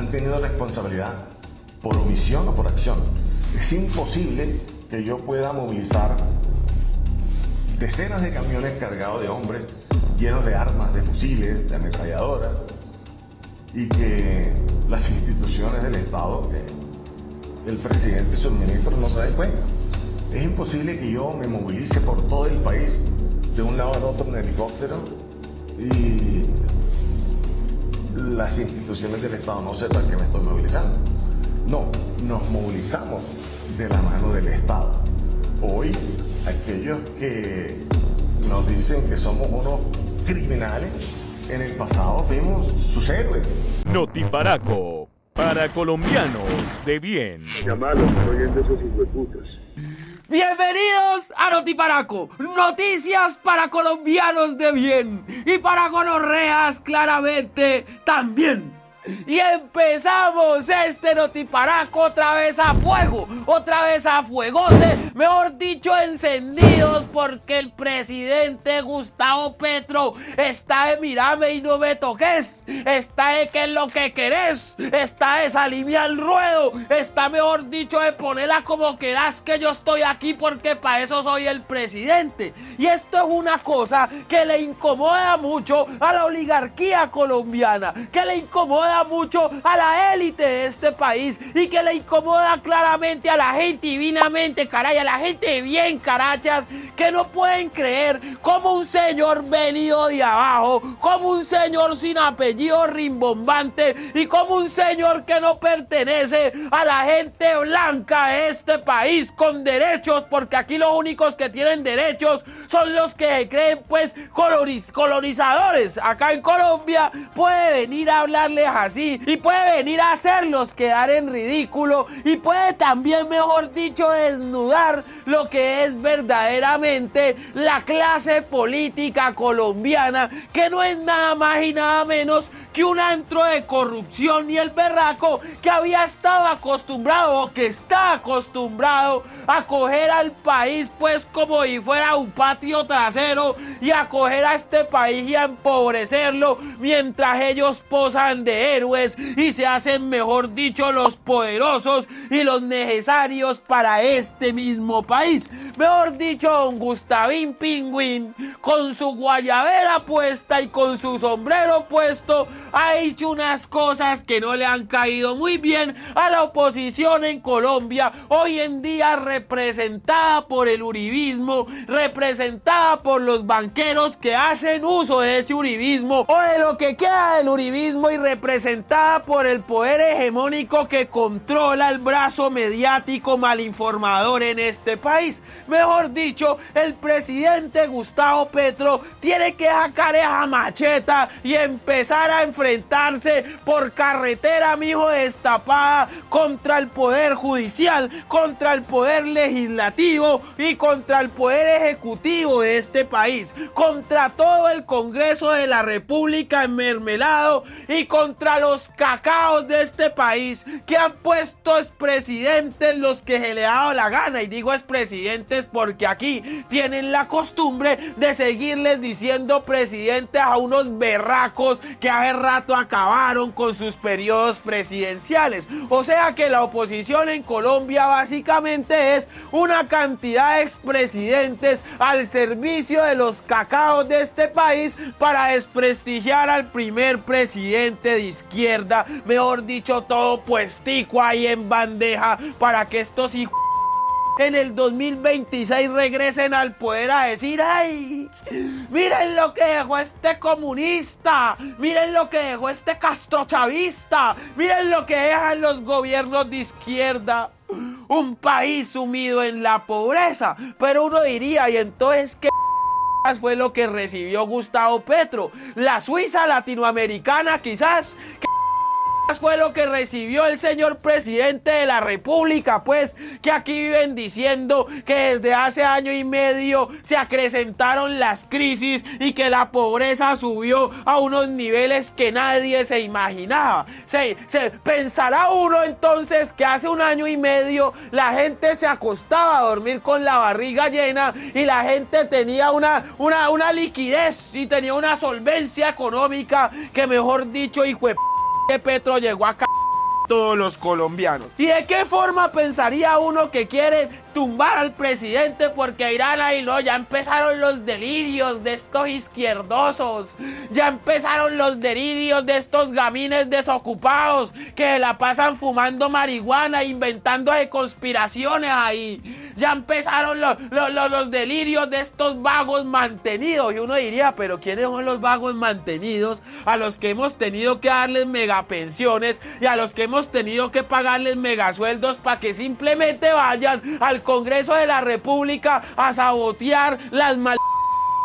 han tenido responsabilidad por omisión o por acción. Es imposible que yo pueda movilizar decenas de camiones cargados de hombres llenos de armas, de fusiles, de ametralladoras, y que las instituciones del Estado, que el presidente y sus ministros no se den cuenta. Es imposible que yo me movilice por todo el país, de un lado al otro en helicóptero, y las instituciones del Estado no sepan que me estoy movilizando. No, nos movilizamos de la mano del Estado. Hoy, aquellos que nos dicen que somos unos criminales, en el pasado fuimos sus héroes. Notiparaco, para colombianos de bien. Llamalo, estoy oyendo esos hijueputas. Bienvenidos a Notiparaco, noticias para colombianos de bien y para gonorreas claramente también. Y empezamos este Notiparaco otra vez a fuego, otra vez a fuegote, mejor dicho encendidos, porque el presidente Gustavo Petro está de mírame y no me toques, está de qué es lo que querés, está de salirme al ruedo, está mejor dicho de ponerla como querás, que yo estoy aquí porque para eso soy el presidente. Y esto es una cosa que le incomoda mucho a la oligarquía colombiana, que le incomoda mucho a la élite de este país y que le incomoda claramente a la gente divinamente, caray, a la gente bien carachas, que no pueden creer cómo un señor venido de abajo, como un señor sin apellido rimbombante y como un señor que no pertenece a la gente blanca de este país con derechos, porque aquí los únicos que tienen derechos son los que creen pues colonizadores. Acá en Colombia puede venir a hablarles así y puede venir a hacerlos quedar en ridículo y puede también, mejor dicho, desnudar lo que es verdaderamente la clase política colombiana, que no es nada más y nada menos que un antro de corrupción, y el berraco que había estado acostumbrado o que está acostumbrado a coger al país pues como si fuera un patio trasero y a coger a este país y a empobrecerlo mientras ellos posan de héroes y se hacen, mejor dicho, los poderosos y los necesarios para este mismo país. Mejor dicho, don Gustavín Pingüín, con su guayabera puesta y con su sombrero puesto, ha hecho unas cosas que no le han caído muy bien a la oposición en Colombia, hoy en día representada por el uribismo, representada por los banqueros que hacen uso de ese uribismo o de lo que queda del uribismo, y representada por el poder hegemónico que controla el brazo mediático malinformador en este país. Mejor dicho, el presidente Gustavo Petro tiene que sacar esa macheta y empezar a enfrentarse por carretera, mijo, destapada contra el poder judicial, contra el poder legislativo y contra el poder ejecutivo de este país, contra todo el Congreso de la República enmermelado y contra los cacaos de este país que han puesto expresidentes los que se le ha dado la gana. Y digo expresidentes porque aquí tienen la costumbre de seguirles diciendo presidentes a unos berracos que hace rato acabaron con sus periodos presidenciales. O sea que la oposición en Colombia básicamente es una cantidad de expresidentes al servicio de los cacaos de este país para desprestigiar al primer presidente de izquierda, mejor dicho, todo puestico ahí en bandeja para que estos hijos en el 2026 regresen al poder a decir: ¡ay! Miren lo que dejó este comunista, miren lo que dejó este castrochavista, miren lo que dejan los gobiernos de izquierda. Un país sumido en la pobreza. Pero uno diría, ¿y entonces qué fue lo que recibió Gustavo Petro? ¿La Suiza latinoamericana quizás? Fue lo que recibió el señor presidente de la República, pues, que aquí viven diciendo que desde hace año y medio se acrecentaron las crisis y que la pobreza subió a unos niveles que nadie se imaginaba. Se pensará uno entonces que hace un año y medio la gente se acostaba a dormir con la barriga llena y la gente tenía una liquidez y tenía una solvencia económica que, mejor dicho, hijo de que Petro llegó acá todos los colombianos. ¿Y de qué forma pensaría uno que quiere tumbar al presidente? Porque irán ahí, no, ya empezaron los delirios de estos izquierdosos, ya empezaron los delirios de estos gamines desocupados que la pasan fumando marihuana, inventando de conspiraciones ahí, ya empezaron los delirios de estos vagos mantenidos. Y uno diría, pero ¿quiénes son los vagos mantenidos a los que hemos tenido que darles megapensiones y a los que hemos tenido que pagarles megasueldos para que simplemente vayan al Congreso de la República a sabotear las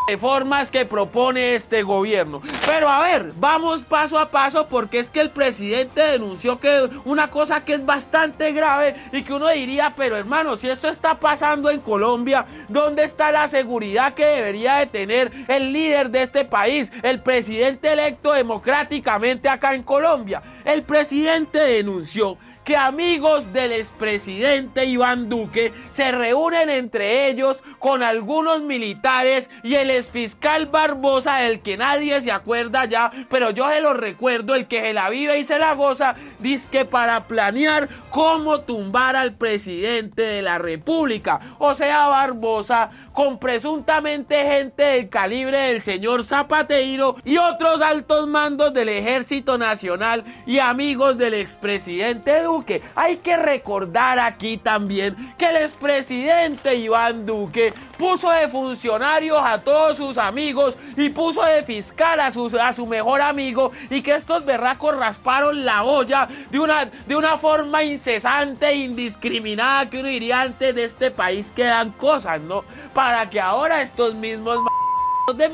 reformas que propone este gobierno? Pero a ver, vamos paso a paso, porque es que el presidente denunció que una cosa que es bastante grave y que uno diría, pero hermano, si esto está pasando en Colombia, ¿dónde está la seguridad que debería de tener el líder de este país, el presidente electo democráticamente acá en Colombia? El presidente denunció que amigos del expresidente Iván Duque se reúnen entre ellos con algunos militares y el exfiscal Barbosa, del que nadie se acuerda ya, pero yo se lo recuerdo, el que se la vive y se la goza, dizque para planear cómo tumbar al presidente de la República. O sea, Barbosa con presuntamente gente del calibre del señor Zapateiro y otros altos mandos del Ejército Nacional y amigos del expresidente Duque. Hay que recordar aquí también que el expresidente Iván Duque puso de funcionarios a todos sus amigos y puso de fiscal a su mejor amigo, y que estos berracos rasparon la olla de una forma incesante e indiscriminada, que uno diría, antes de este país quedan cosas, ¿no? Para que ahora estos mismos de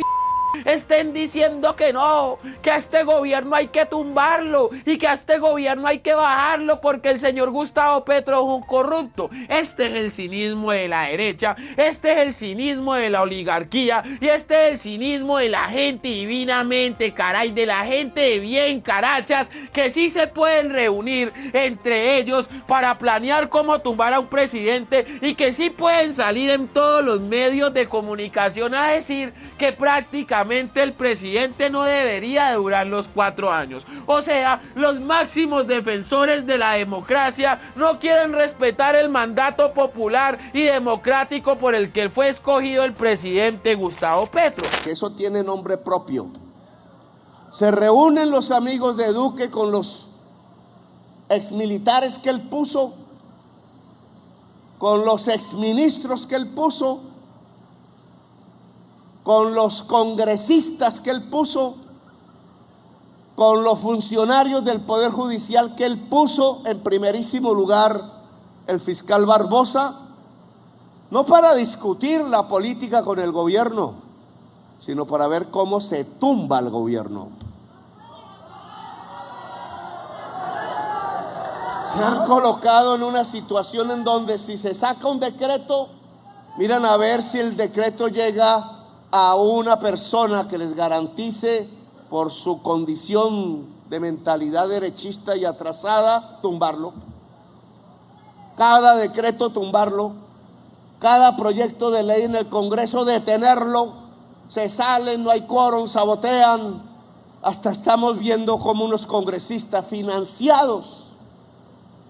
estén diciendo que no, que a este gobierno hay que tumbarlo y que a este gobierno hay que bajarlo porque el señor Gustavo Petro es un corrupto. Este es el cinismo de la derecha, este es el cinismo de la oligarquía y este es el cinismo de la gente divinamente, caray, de la gente de bien, carachas, que sí se pueden reunir entre ellos para planear cómo tumbar a un presidente y que sí pueden salir en todos los medios de comunicación a decir que prácticamente el presidente no debería de durar los 4 años. O sea, los máximos defensores de la democracia no quieren respetar el mandato popular y democrático por el que fue escogido el presidente Gustavo Petro. Eso tiene nombre propio. Se reúnen los amigos de Duque con los exmilitares que él puso, con los exministros que él puso, con los congresistas que él puso, con los funcionarios del Poder Judicial que él puso, en primerísimo lugar el fiscal Barbosa, no para discutir la política con el gobierno, sino para ver cómo se tumba el gobierno. Se han colocado en una situación en donde si se saca un decreto, miran a ver si el decreto llega a una persona que les garantice, por su condición de mentalidad derechista y atrasada, tumbarlo. Cada decreto tumbarlo, cada proyecto de ley en el Congreso detenerlo, se salen, no hay quórum, sabotean, hasta estamos viendo como unos congresistas financiados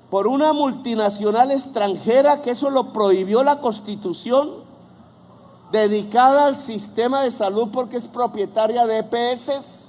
por una multinacional extranjera, que eso lo prohibió la Constitución, dedicada al sistema de salud porque es propietaria de EPS,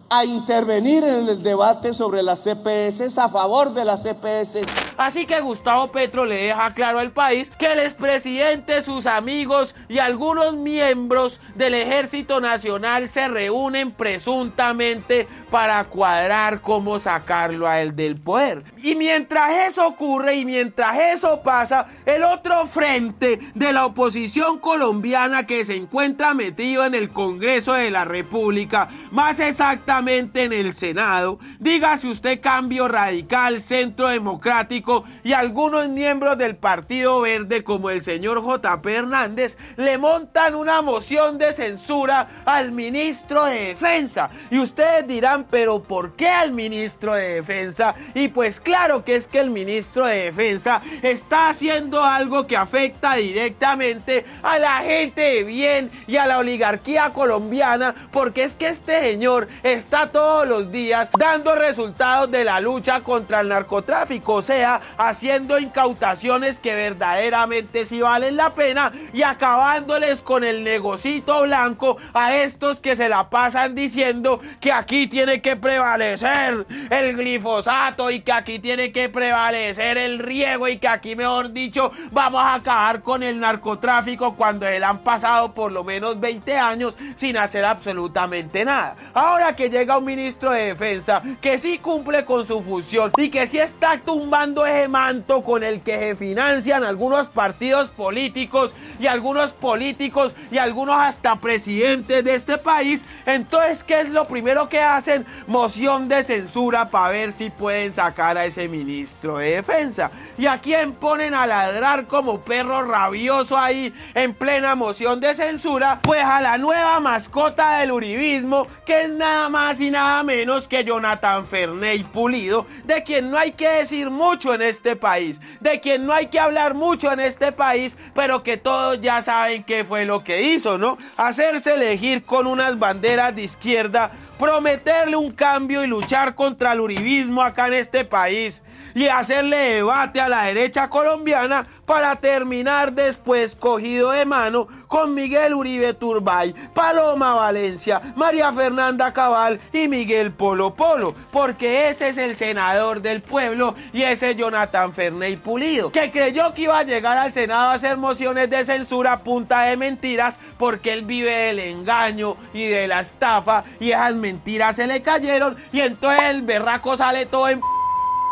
a intervenir en el debate sobre las EPS, a favor de las EPS. Así que Gustavo Petro le deja claro al país que el expresidente, sus amigos y algunos miembros del Ejército Nacional se reúnen presuntamente para cuadrar cómo sacarlo a él del poder. Y mientras eso ocurre y mientras eso pasa, el otro frente de la oposición colombiana que se encuentra metido en el Congreso de la República, más exactamente en el Senado, dígase usted Cambio Radical, Centro Democrático y algunos miembros del Partido Verde, como el señor J.P. Hernández, le montan una moción de censura al ministro de Defensa. Y ustedes dirán, pero ¿por qué al ministro de Defensa? Y pues claro que es que el ministro de Defensa está haciendo algo que afecta directamente a la gente de bien y a la oligarquía colombiana, porque es que este señor está está todos los días dando resultados de la lucha contra el narcotráfico, o sea, haciendo incautaciones que verdaderamente sí valen la pena y acabándoles con el negocito blanco a estos que se la pasan diciendo que aquí tiene que prevalecer el glifosato y que aquí tiene que prevalecer el riego y que aquí, mejor dicho, vamos a acabar con el narcotráfico cuando él han pasado por lo menos 20 años sin hacer absolutamente nada. Ahora que llega un ministro de defensa que sí cumple con su función y que sí está tumbando ese manto con el que se financian algunos partidos políticos y algunos hasta presidentes de este país, entonces ¿qué es lo primero que hacen? Moción de censura para ver si pueden sacar a ese ministro de defensa. ¿Y a quién ponen a ladrar como perro rabioso ahí en plena moción de censura? Pues a la nueva mascota del uribismo, que es nada más y nada menos que Jonathan Ferney Pulido, de quien no hay que decir mucho en este país, de quien no hay que hablar mucho en este país, pero que todos ya saben qué fue lo que hizo, ¿no? Hacerse elegir con unas banderas de izquierda, prometerle un cambio y luchar contra el uribismo acá en este país y hacerle debate a la derecha colombiana para terminar después cogido de mano con Miguel Uribe Turbay, Paloma Valencia, María Fernanda Cabal y Miguel Polo Polo, porque ese es el senador del pueblo y ese es Jonathan Ferney Pulido, que creyó que iba a llegar al Senado a hacer mociones de censura a punta de mentiras porque él vive del engaño y de la estafa y esas mentiras se le cayeron y entonces el berraco sale todo en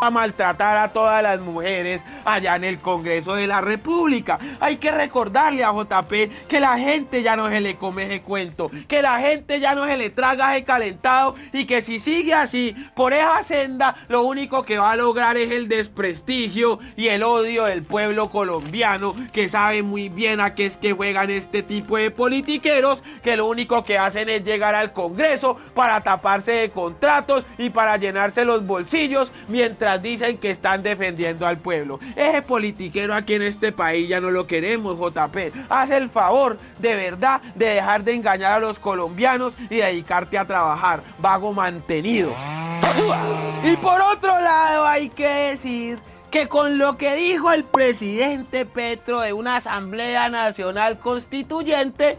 a maltratar a todas las mujeres allá en el Congreso de la República. Hay que recordarle a JP que la gente ya no se le come ese cuento, que la gente ya no se le traga ese calentado y que si sigue así por esa senda lo único que va a lograr es el desprestigio y el odio del pueblo colombiano, que sabe muy bien a qué es que juegan este tipo de politiqueros que lo único que hacen es llegar al Congreso para taparse de contratos y para llenarse los bolsillos mientras dicen que están defendiendo al pueblo. Ese politiquero aquí en este país ya no lo queremos, JP. Haz el favor de verdad de dejar de engañar a los colombianos y dedicarte a trabajar, vago mantenido. Y por otro lado hay que decir que con lo que dijo el presidente Petro de una Asamblea Nacional Constituyente,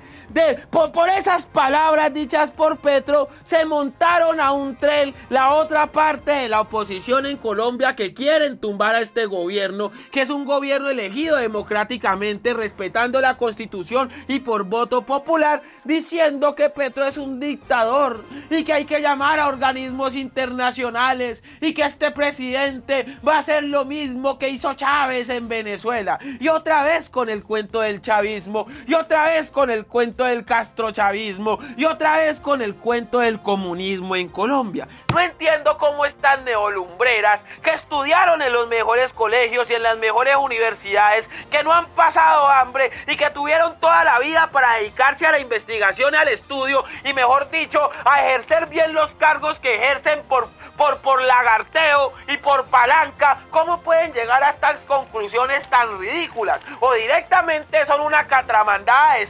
por esas palabras dichas por Petro, se montaron a un tren la otra parte de la oposición en Colombia que quieren tumbar a este gobierno, que es un gobierno elegido democráticamente, respetando la Constitución y por voto popular, diciendo que Petro es un dictador y que hay que llamar a organismos internacionales y que este presidente va a hacer lo mismo que hizo Chávez en Venezuela. Y otra vez con el cuento del chavismo, y otra vez con el cuento del castrochavismo, y otra vez con el cuento del comunismo en Colombia. No entiendo cómo estas neolumbreras que estudiaron en los mejores colegios y en las mejores universidades, que no han pasado hambre y que tuvieron toda la vida para dedicarse a la investigación y al estudio y, mejor dicho, a ejercer bien los cargos que ejercen por lagarteo y por palanca, ¿cómo pueden llegar a estas conclusiones tan ridículas? O directamente son una catramandada de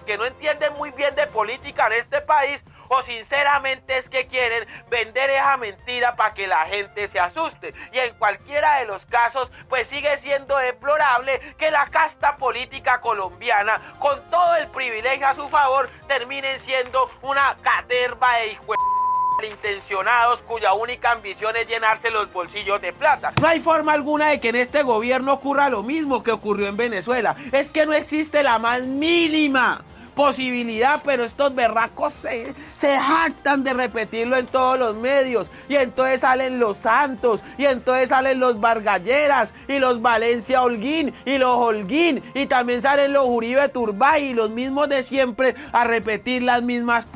que no entienden muy bien de política en este país, o sinceramente es que quieren vender esa mentira para que la gente se asuste. Y en cualquiera de los casos, pues sigue siendo deplorable que la casta política colombiana, con todo el privilegio a su favor, terminen siendo una caterva de intencionados cuya única ambición es llenarse los bolsillos de plata. No hay forma alguna de que en este gobierno ocurra lo mismo que ocurrió en Venezuela. Es que no existe la más mínima posibilidad, pero estos berracos se jactan de repetirlo en todos los medios, y entonces salen los Santos, y entonces salen los Vargalleras, y los Valencia Holguín, y los Holguín, y también salen los Uribe Turbay, y los mismos de siempre a repetir las mismas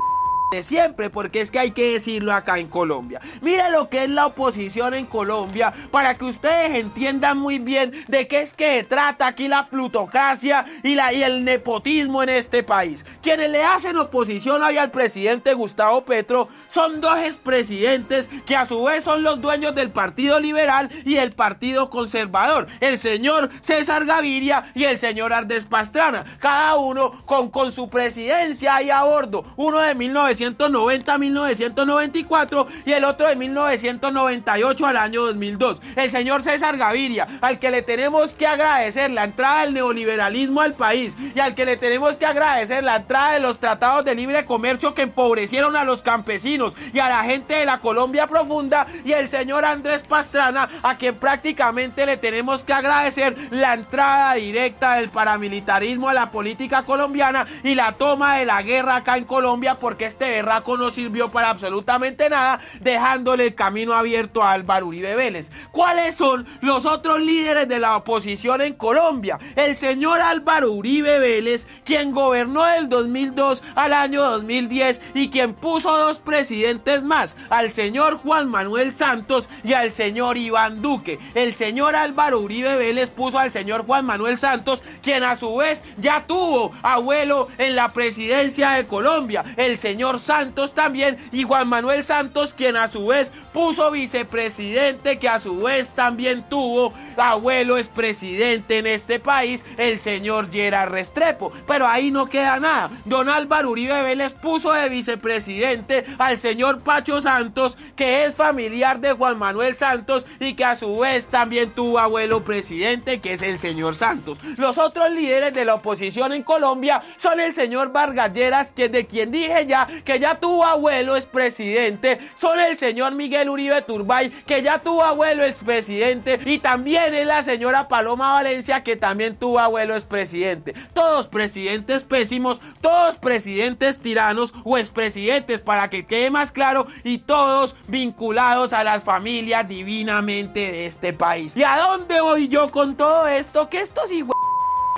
de siempre, porque es que hay que decirlo acá en Colombia. Mire lo que es la oposición en Colombia, para que ustedes entiendan muy bien de qué es que se trata aquí la plutocracia y el nepotismo en este país. Quienes le hacen oposición hoy al presidente Gustavo Petro son dos expresidentes que a su vez son los dueños del Partido Liberal y del Partido Conservador, el señor César Gaviria y el señor Ardés Pastrana, cada uno con su presidencia ahí a bordo, uno de 19 1990 a 1994 y el otro de 1998 al año 2002. El señor César Gaviria, al que le tenemos que agradecer la entrada del neoliberalismo al país y al que le tenemos que agradecer la entrada de los tratados de libre comercio que empobrecieron a los campesinos y a la gente de la Colombia profunda, y el señor Andrés Pastrana, a quien prácticamente le tenemos que agradecer la entrada directa del paramilitarismo a la política colombiana y la toma de la guerra acá en Colombia, porque este berraco no sirvió para absolutamente nada, dejándole el camino abierto a Álvaro Uribe Vélez. ¿Cuáles son los otros líderes de la oposición en Colombia? El señor Álvaro Uribe Vélez, quien gobernó del 2002 al año 2010 y quien puso dos presidentes más, al señor Juan Manuel Santos y al señor Iván Duque. El señor Álvaro Uribe Vélez puso al señor Juan Manuel Santos, quien a su vez ya tuvo abuelo en la presidencia de Colombia, el señor Santos también, y Juan Manuel Santos, quien a su vez puso vicepresidente, que a su vez también tuvo abuelo expresidente en este país, el señor Gerard Restrepo. Pero ahí no queda nada. Don Álvaro Uribe Vélez puso de vicepresidente al señor Pacho Santos, que es familiar de Juan Manuel Santos y que a su vez también tuvo abuelo presidente, que es el señor Santos. Los otros líderes de la oposición en Colombia son el señor Vargas Lleras, que de quien dije ya que ya tuvo abuelo expresidente, son el señor Miguel Uribe Turbay, que ya tuvo abuelo expresidente, y también es la señora Paloma Valencia, que también tuvo abuelo expresidente. Todos presidentes pésimos, todos presidentes tiranos o expresidentes, para que quede más claro, y todos vinculados a las familias divinamente de este país. ¿Y a dónde voy yo con todo esto? Que estos hijos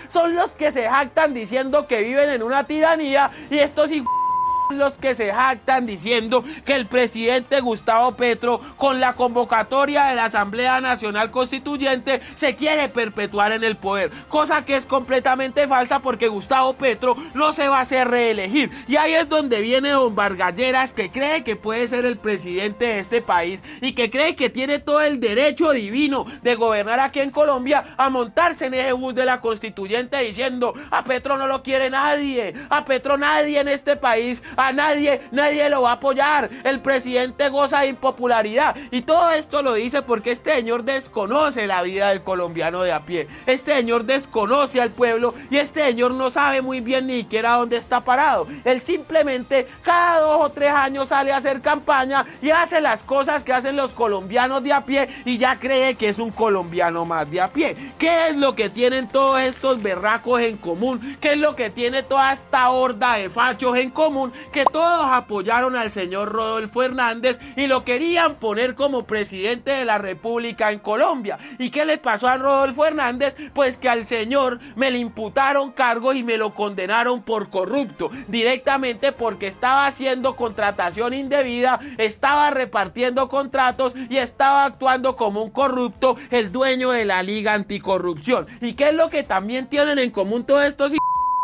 son los que se jactan diciendo que viven en una tiranía, y estos hijos los que se jactan diciendo que el presidente Gustavo Petro, con la convocatoria de la Asamblea Nacional Constituyente, se quiere perpetuar en el poder, cosa que es completamente falsa, porque Gustavo Petro no se va a hacer reelegir. Y ahí es donde viene don Vargas Lleras, que cree que puede ser el presidente de este país y que cree que tiene todo el derecho divino de gobernar aquí en Colombia, a montarse en ese bus de la Constituyente diciendo: a Petro no lo quiere nadie, a Petro nadie en este país, a nadie lo va a apoyar, el presidente goza de impopularidad. Y todo esto lo dice porque este señor desconoce la vida del colombiano de a pie, este señor desconoce al pueblo, y este señor no sabe muy bien ni siquiera dónde está parado. Él simplemente cada 2 o 3 años sale a hacer campaña y hace las cosas que hacen los colombianos de a pie, y ya cree que es un colombiano más de a pie. ¿Qué es lo que tienen todos estos berracos en común? ¿Qué es lo que tiene toda esta horda de fachos en común? Que todos apoyaron al señor Rodolfo Hernández y lo querían poner como presidente de la República en Colombia. ¿Y qué le pasó a Rodolfo Hernández? Pues que al señor me le imputaron cargos y me lo condenaron por corrupto, directamente porque estaba haciendo contratación indebida, estaba repartiendo contratos y estaba actuando como un corrupto, el dueño de la Liga Anticorrupción. ¿Y qué es lo que también tienen en común todos estos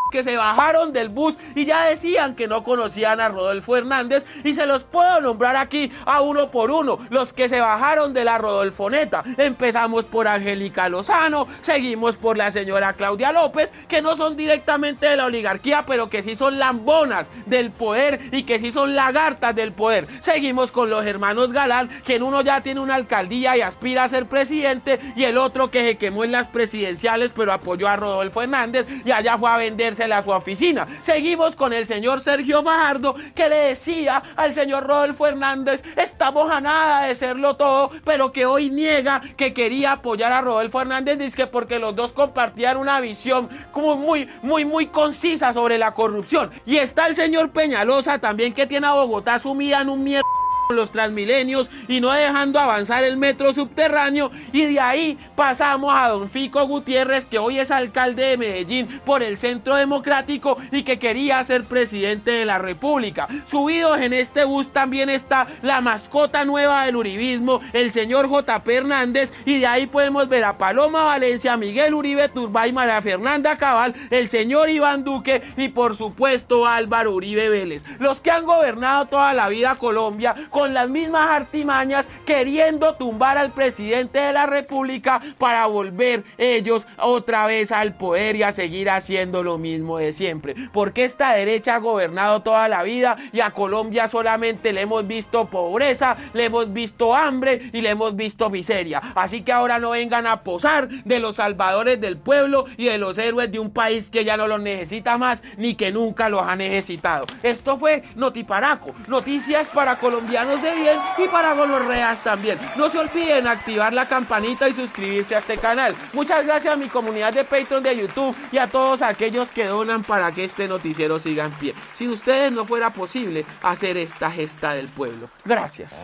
que se bajaron del bus y ya decían que no conocían a Rodolfo Hernández? Y se los puedo nombrar aquí a uno por uno, los que se bajaron de la Rodolfoneta. Empezamos por Angélica Lozano, seguimos por la señora Claudia López, que no son directamente de la oligarquía, pero que sí son lambonas del poder y que sí son lagartas del poder. Seguimos con los hermanos Galán, que en uno ya tiene una alcaldía y aspira a ser presidente, y el otro que se quemó en las presidenciales pero apoyó a Rodolfo Hernández y allá fue a venderse a su oficina. Seguimos con el señor Sergio Fajardo, que le decía al señor Rodolfo Hernández: estamos a nada de serlo todo, pero que hoy niega que quería apoyar a Rodolfo Hernández, dice porque los dos compartían una visión como muy concisa sobre la corrupción. Y está el señor Peñalosa también, que tiene a Bogotá sumida en un mierda los Transmilenios y no dejando avanzar el metro subterráneo. Y de ahí pasamos a don Fico Gutiérrez, que hoy es alcalde de Medellín por el Centro Democrático y que quería ser presidente de la República. Subidos en este bus también está la mascota nueva del uribismo, el señor J.P. Hernández, y de ahí podemos ver a Paloma Valencia, Miguel Uribe Turbay, María Fernanda Cabal, el señor Iván Duque y por supuesto Álvaro Uribe Vélez, los que han gobernado toda la vida Colombia con las mismas artimañas, queriendo tumbar al presidente de la República para volver ellos otra vez al poder y a seguir haciendo lo mismo de siempre. Porque esta derecha ha gobernado toda la vida y a Colombia solamente le hemos visto pobreza, le hemos visto hambre y le hemos visto miseria. Así que ahora no vengan a posar de los salvadores del pueblo y de los héroes de un país que ya no los necesita más ni que nunca los ha necesitado. Esto fue Notiparaco, noticias para colombianos de bien y para gonorreas también. No se olviden activar la campanita y suscribirse a este canal. Muchas gracias a mi comunidad de Patreon de YouTube y a todos aquellos que donan para que este noticiero siga en pie. Sin ustedes no fuera posible hacer esta gesta del pueblo. Gracias.